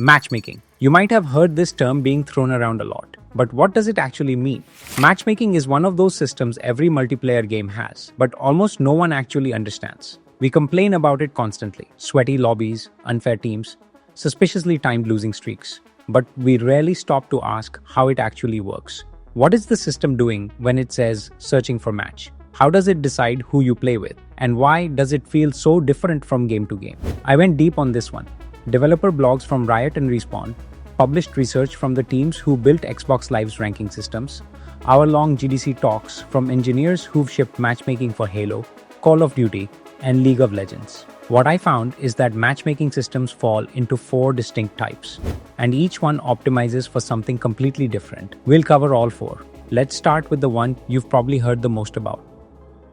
Matchmaking. You might have heard this term being thrown around a lot, but what does it actually mean? Matchmaking is one of those systems every multiplayer game has, but almost no one actually understands. We complain about it constantly: sweaty lobbies, unfair teams, suspiciously timed losing streaks. But we rarely stop to ask how it actually works. What is the system doing when it says searching for match? How does it decide who you play with? And why does it feel so different from game to game? I went deep on this one. Developer blogs from Riot and Respawn, published research from the teams who built Xbox Live's ranking systems, hour-long GDC talks from engineers who've shipped matchmaking for Halo, Call of Duty, and League of Legends. What I found is that matchmaking systems fall into 4 distinct types, and each one optimizes for something completely different. We'll cover all 4. Let's start with the one you've probably heard the most about.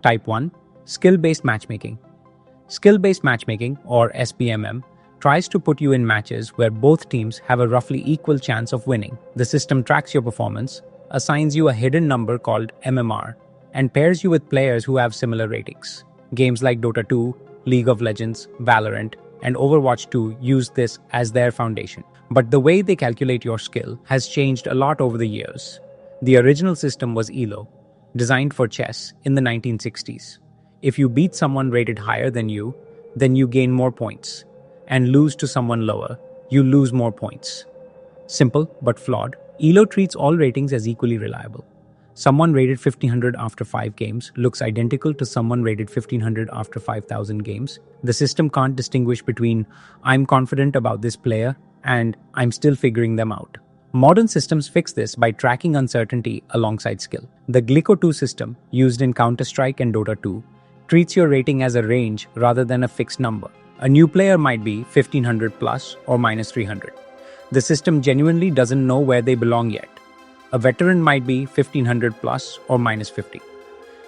Type 1. Skill-based matchmaking. Skill-based matchmaking, or sbmm, tries to put you in matches where both teams have a roughly equal chance of winning. The system tracks your performance, assigns you a hidden number called MMR, and pairs you with players who have similar ratings. Games like Dota 2, League of Legends, Valorant, and Overwatch 2 use this as their foundation. But the way they calculate your skill has changed a lot over the years. The original system was ELO, designed for chess in the 1960s. If you beat someone rated higher than you, then you gain more points, and lose to someone lower, you lose more points. Simple but flawed, ELO treats all ratings as equally reliable. Someone rated 1500 after 5 games looks identical to someone rated 1500 after 5000 games. The system can't distinguish between "I'm confident about this player" and "I'm still figuring them out." Modern systems fix this by tracking uncertainty alongside skill. The Glico 2 system, used in Counter-Strike and Dota 2, treats your rating as a range rather than a fixed number. A new player might be 1500 plus or minus 300. The system genuinely doesn't know where they belong yet. A veteran might be 1500 plus or minus 50.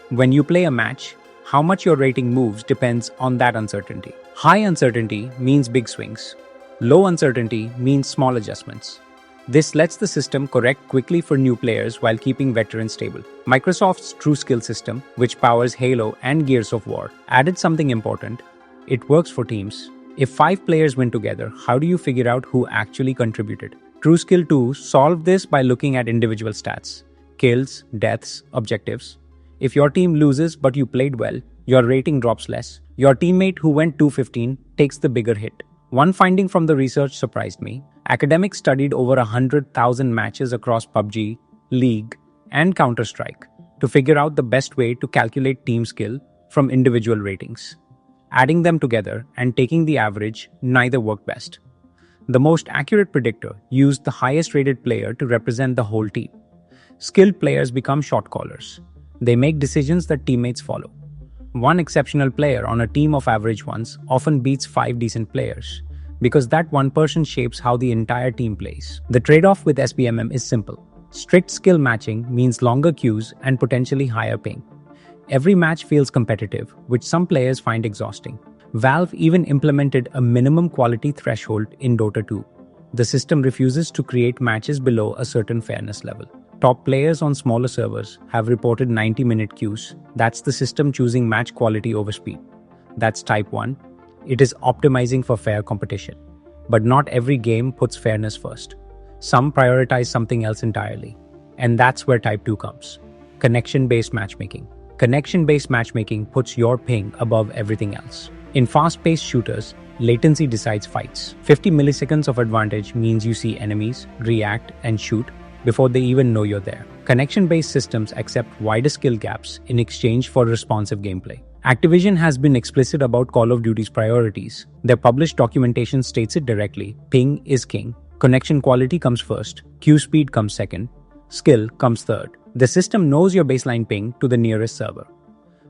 When you play a match, how much your rating moves depends on that uncertainty. High uncertainty means big swings. Low uncertainty means small adjustments. This lets the system correct quickly for new players while keeping veterans stable. Microsoft's True Skill system, which powers Halo and Gears of War, added something important. It works for teams. If 5 players win together, how do you figure out who actually contributed? True Skill 2 solved this by looking at individual stats: kills, deaths, objectives. If your team loses but you played well, your rating drops less. Your teammate who went 215 takes the bigger hit. One finding from the research surprised me. Academics studied over 100,000 matches across PUBG, League, and Counter-Strike to figure out the best way to calculate team skill from individual ratings. Adding them together and taking the average neither worked best. The most accurate predictor used the highest rated player to represent the whole team. Skilled players become shot callers. They make decisions that teammates follow. One exceptional player on a team of average ones often beats 5 decent players, because that one person shapes how the entire team plays. The trade-off with sbmm is simple. Strict skill matching means longer queues and potentially higher ping. Every match feels competitive, which some players find exhausting. Valve even implemented a minimum quality threshold in Dota 2. The system refuses to create matches below a certain fairness level. Top players on smaller servers have reported 90-minute queues. That's the system choosing match quality over speed. That's type 1. It is optimizing for fair competition. But not every game puts fairness first. Some prioritize something else entirely. And that's where type 2 comes. Connection-based matchmaking. Connection-based matchmaking puts your ping above everything else. In fast-paced shooters, latency decides fights. 50 milliseconds of advantage means you see enemies, react, and shoot before they even know you're there. Connection-based systems accept wider skill gaps in exchange for responsive gameplay. Activision has been explicit about Call of Duty's priorities. Their published documentation states it directly. Ping is king. Connection quality comes first. Queue speed comes second. Skill comes third. The system knows your baseline ping to the nearest server.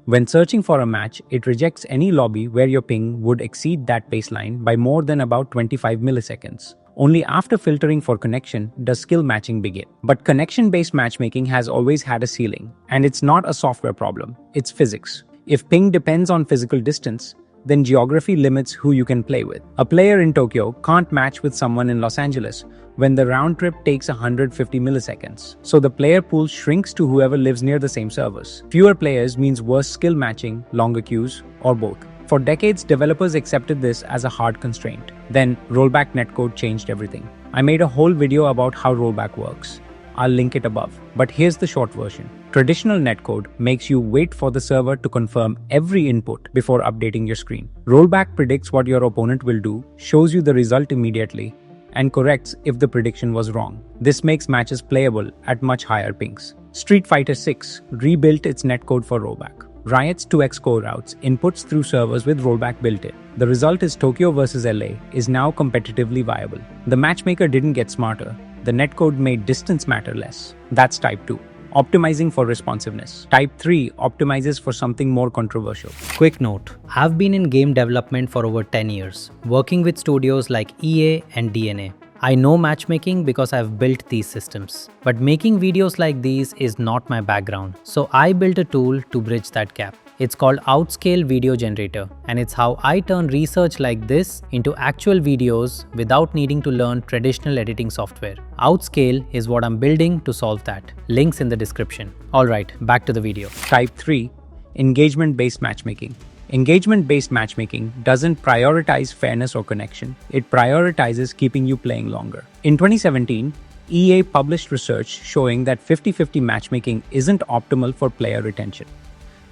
When searching for a match, it rejects any lobby where your ping would exceed that baseline by more than about 25 milliseconds. Only after filtering for connection does skill matching begin. But connection-based matchmaking has always had a ceiling, and it's not a software problem, it's physics. If ping depends on physical distance, then geography limits who you can play with. A player in Tokyo can't match with someone in Los Angeles when the round trip takes 150 milliseconds. So the player pool shrinks to whoever lives near the same servers. Fewer players means worse skill matching, longer queues, or both. For decades, developers accepted this as a hard constraint. Then, rollback netcode changed everything. I made a whole video about how rollback works. I'll link it above. But here's the short version. Traditional netcode makes you wait for the server to confirm every input before updating your screen. Rollback predicts what your opponent will do, shows you the result immediately, and corrects if the prediction was wrong. This makes matches playable at much higher pings. Street Fighter 6 rebuilt its netcode for rollback. Riot's 2x core routes inputs through servers with rollback built in. The result is Tokyo vs LA is now competitively viable. The matchmaker didn't get smarter. The netcode made distance matter less. That's type 2. Optimizing for responsiveness. Type 3 optimizes for something more controversial. Quick note, I've been in game development for over 10 years, working with studios like EA and DNA. I know matchmaking because I've built these systems. But making videos like these is not my background, so I built a tool to bridge that gap. It's called Outscale Video Generator, and it's how I turn research like this into actual videos without needing to learn traditional editing software. Outscale is what I'm building to solve that. Links in the description. Alright, back to the video. Type 3. Engagement-based matchmaking. Engagement-based matchmaking doesn't prioritize fairness or connection. It prioritizes keeping you playing longer. In 2017, EA published research showing that 50-50 matchmaking isn't optimal for player retention.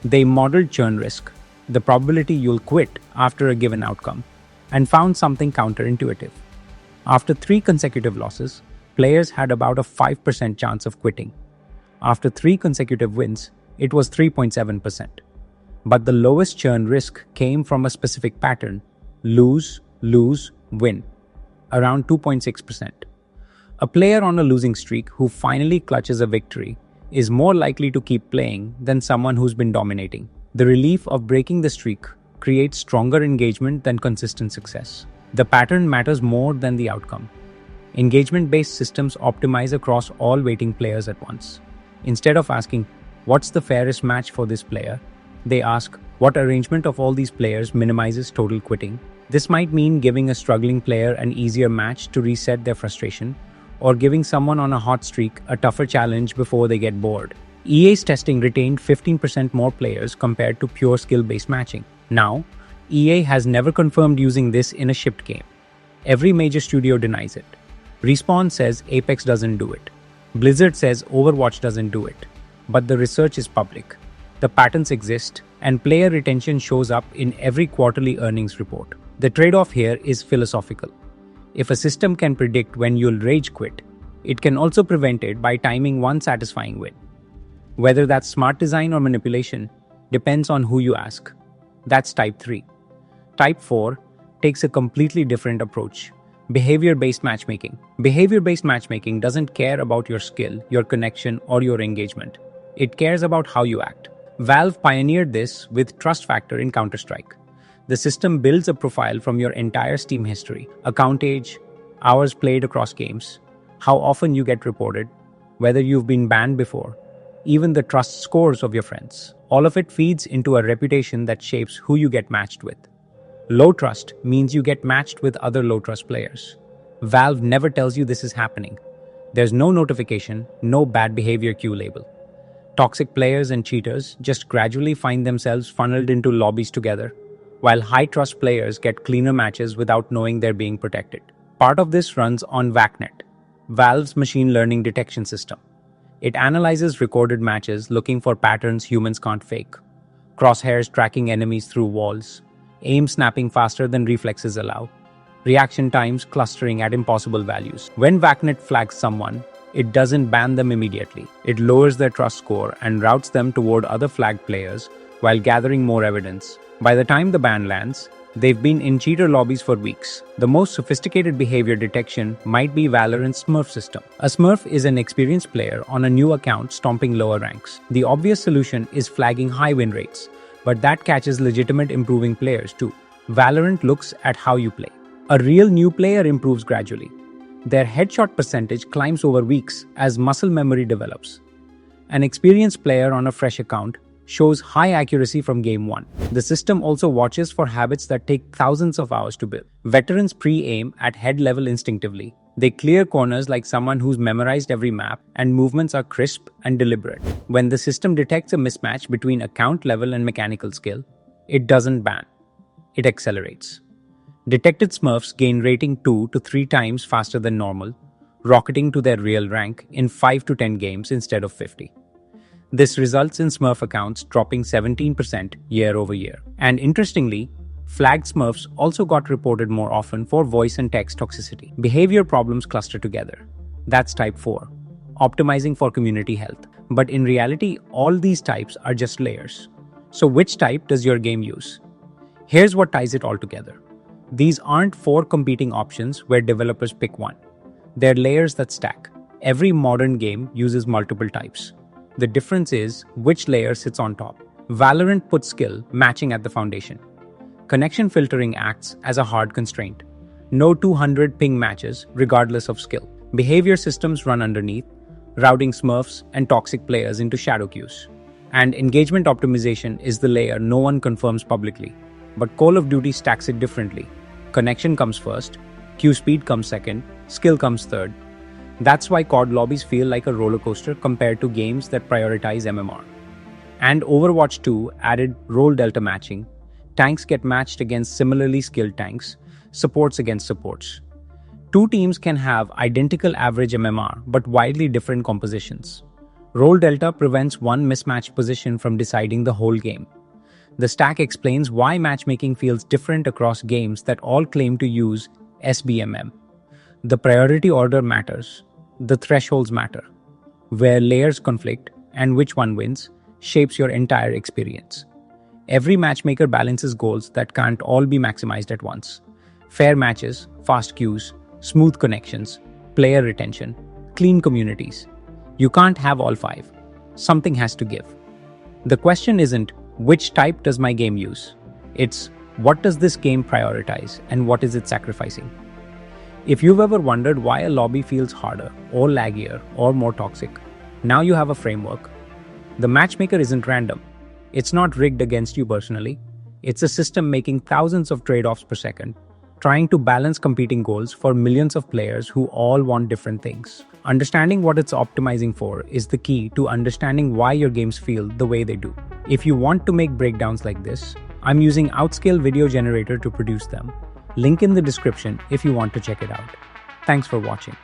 They modeled churn risk, the probability you'll quit after a given outcome, and found something counterintuitive. After 3 consecutive losses, players had about a 5% chance of quitting. After 3 consecutive wins, it was 3.7%. But the lowest churn risk came from a specific pattern: lose, lose, win, around 2.6%. A player on a losing streak who finally clutches a victory is more likely to keep playing than someone who's been dominating. The relief of breaking the streak creates stronger engagement than consistent success. The pattern matters more than the outcome. Engagement-based systems optimize across all waiting players at once. Instead of asking, "What's the fairest match for this player?" they ask, "What arrangement of all these players minimizes total quitting?" This might mean giving a struggling player an easier match to reset their frustration, or giving someone on a hot streak a tougher challenge before they get bored. EA's testing retained 15% more players compared to pure skill-based matching. Now, EA has never confirmed using this in a shipped game. Every major studio denies it. Respawn says Apex doesn't do it. Blizzard says Overwatch doesn't do it. But the research is public. The patterns exist, and player retention shows up in every quarterly earnings report. The trade-off here is philosophical. If a system can predict when you'll rage quit, it can also prevent it by timing one satisfying win. Whether that's smart design or manipulation depends on who you ask. That's type 3. Type 4 takes a completely different approach. Behavior-based matchmaking. Behavior-based matchmaking doesn't care about your skill, your connection, or your engagement. It cares about how you act. Valve pioneered this with Trust Factor in Counter-Strike. The system builds a profile from your entire Steam history: account age, hours played across games, how often you get reported, whether you've been banned before, even the trust scores of your friends. All of it feeds into a reputation that shapes who you get matched with. Low trust means you get matched with other low trust players. Valve never tells you this is happening. There's no notification, no bad behavior queue label. Toxic players and cheaters just gradually find themselves funneled into lobbies together, while high-trust players get cleaner matches without knowing they're being protected. Part of this runs on VACnet, Valve's machine learning detection system. It analyzes recorded matches looking for patterns humans can't fake: crosshairs tracking enemies through walls, aim snapping faster than reflexes allow, reaction times clustering at impossible values. When VACnet flags someone, it doesn't ban them immediately. It lowers their trust score and routes them toward other flagged players while gathering more evidence. By the time the ban lands, they've been in cheater lobbies for weeks. The most sophisticated behavior detection might be Valorant's Smurf system. A Smurf is an experienced player on a new account stomping lower ranks. The obvious solution is flagging high win rates, but that catches legitimate improving players too. Valorant looks at how you play. A real new player improves gradually. Their headshot percentage climbs over weeks as muscle memory develops. An experienced player on a fresh account shows high accuracy from game 1. The system also watches for habits that take thousands of hours to build. Veterans pre-aim at head level instinctively. They clear corners like someone who's memorized every map, and movements are crisp and deliberate. When the system detects a mismatch between account level and mechanical skill, it doesn't ban. it accelerates. Detected Smurfs gain rating 2 to 3 times faster than normal, rocketing to their real rank in 5 to 10 games instead of 50. This results in Smurf accounts dropping 17% year over year. And interestingly, flagged Smurfs also got reported more often for voice and text toxicity. Behavior problems cluster together. That's type 4, optimizing for community health. But in reality, all these types are just layers. So which type does your game use? Here's what ties it all together. These aren't 4 competing options where developers pick one. They're layers that stack. Every modern game uses multiple types. The difference is which layer sits on top. Valorant puts skill matching at the foundation. Connection filtering acts as a hard constraint. No 200 ping matches regardless of skill. Behavior systems run underneath, routing Smurfs and toxic players into shadow queues. And engagement optimization is the layer no one confirms publicly. But Call of Duty stacks it differently. Connection comes first, queue speed comes second, skill comes third. That's why COD lobbies feel like a roller coaster compared to games that prioritize MMR. And Overwatch 2 added role delta matching. Tanks get matched against similarly skilled tanks, supports against supports. Two teams can have identical average MMR but widely different compositions. Role delta prevents one mismatched position from deciding the whole game. The stack explains why matchmaking feels different across games that all claim to use sbmm. The priority order matters. The thresholds matter. Where layers conflict and which one wins shapes your entire experience. Every matchmaker balances goals that can't all be maximized at once. Fair matches, fast queues, smooth connections, player retention, clean communities. You can't have all 5. Something has to give. The question isn't which type does my game use? It's what does this game prioritize and what is it sacrificing? If you've ever wondered why a lobby feels harder or laggier or more toxic, now you have a framework. The matchmaker isn't random. It's not rigged against you personally. It's a system making thousands of trade-offs per second, trying to balance competing goals for millions of players who all want different things. Understanding what it's optimizing for is the key to understanding why your games feel the way they do. If you want to make breakdowns like this, I'm using Outscale Video Generator to produce them. Link in the description if you want to check it out. Thanks for watching.